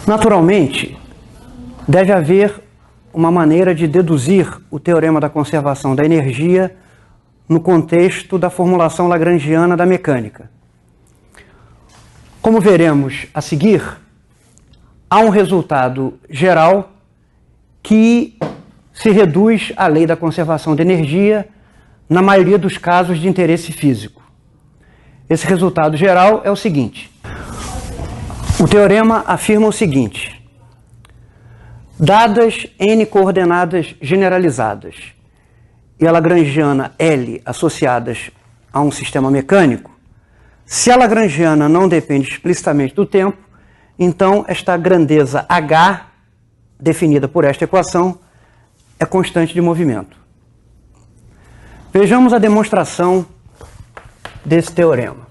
Naturalmente, deve haver uma maneira de deduzir o teorema da conservação da energia no contexto da formulação lagrangiana da mecânica. Como veremos a seguir, há um resultado geral que se reduz à lei da conservação de energia na maioria dos casos de interesse físico. Esse resultado geral é o seguinte: o teorema afirma o seguinte: dadas n coordenadas generalizadas e a lagrangiana L associadas a um sistema mecânico, se a lagrangiana não depende explicitamente do tempo, então esta grandeza H, definida por esta equação, é constante de movimento. Vejamos a demonstração desse teorema.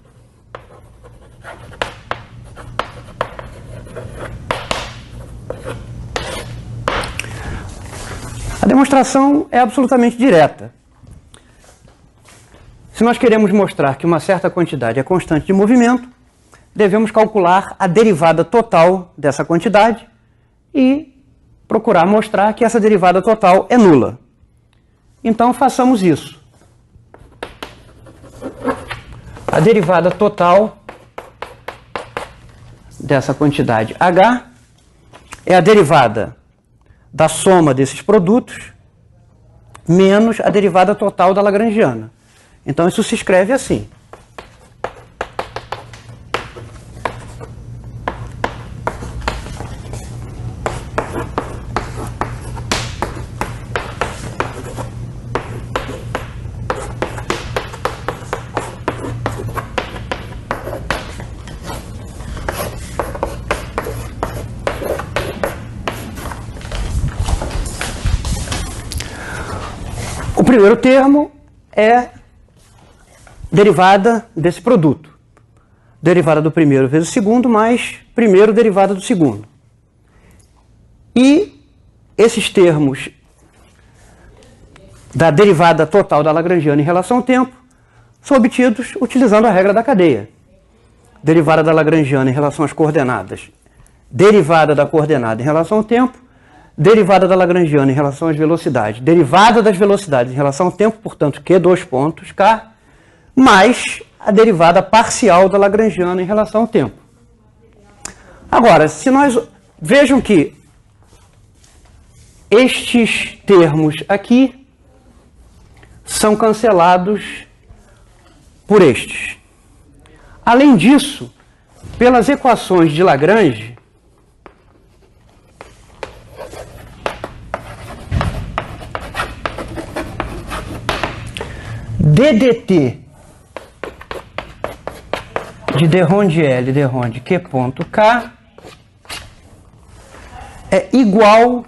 A demonstração é absolutamente direta. Se nós queremos mostrar que uma certa quantidade é constante de movimento, devemos calcular a derivada total dessa quantidade e procurar mostrar que essa derivada total é nula. Então, façamos isso. A derivada total dessa quantidade H é a derivada da soma desses produtos menos a derivada total da lagrangiana. Então, isso se escreve assim. O primeiro termo é derivada desse produto. Derivada do primeiro vezes o segundo, mais primeiro derivada do segundo. E esses termos da derivada total da lagrangiana em relação ao tempo são obtidos utilizando a regra da cadeia. Derivada da lagrangiana em relação às coordenadas, derivada da coordenada em relação ao tempo, derivada da lagrangiana em relação às velocidades, derivada das velocidades em relação ao tempo, portanto, Q, dois pontos, K, mais a derivada parcial da lagrangiana em relação ao tempo. Agora, se nós vejam que estes termos aqui são cancelados por estes. Além disso, pelas equações de Lagrange, ddt de d-rond L, d-rond Q ponto K é igual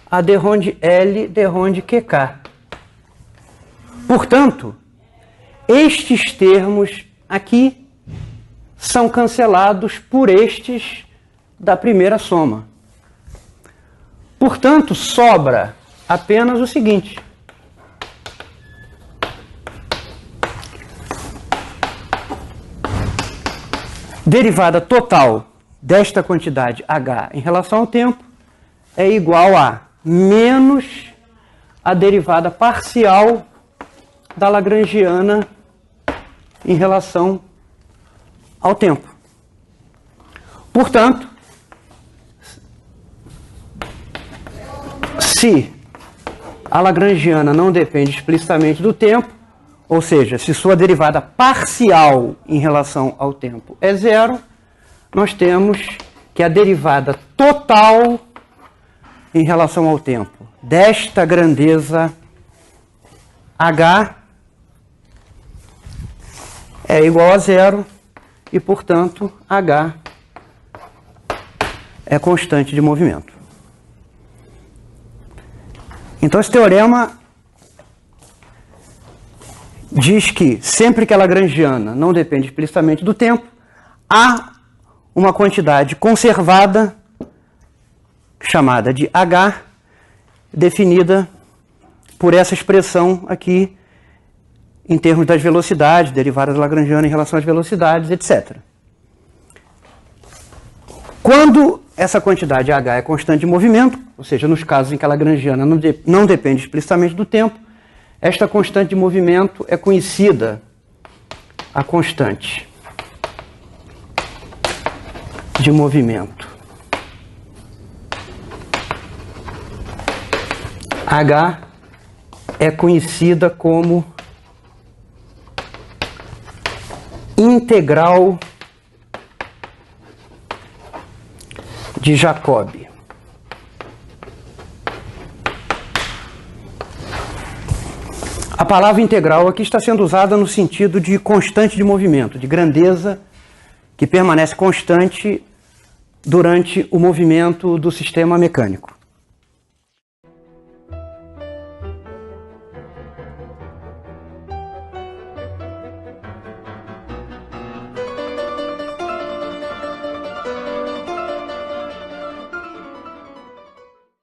a d-rond L, d-rond QK. Portanto, estes termos aqui são cancelados por estes da primeira soma. Portanto, sobra apenas o seguinte: derivada total desta quantidade H em relação ao tempo é igual a menos a derivada parcial da lagrangiana em relação ao tempo. Portanto, se a lagrangiana não depende explicitamente do tempo, ou seja, se sua derivada parcial em relação ao tempo é zero, nós temos que a derivada total em relação ao tempo desta grandeza H é igual a zero e, portanto, H é constante de movimento. Então, esse teorema diz que sempre que a lagrangiana não depende explicitamente do tempo, há uma quantidade conservada, chamada de H, definida por essa expressão aqui, em termos das velocidades, derivadas da lagrangiana em relação às velocidades, etc. Quando essa quantidade H é constante de movimento, ou seja, nos casos em que a lagrangiana não depende explicitamente do tempo, esta constante de movimento é conhecida a constante de movimento. H é conhecida como integral de Jacob. A palavra integral aqui está sendo usada no sentido de constante de movimento, de grandeza que permanece constante durante o movimento do sistema mecânico.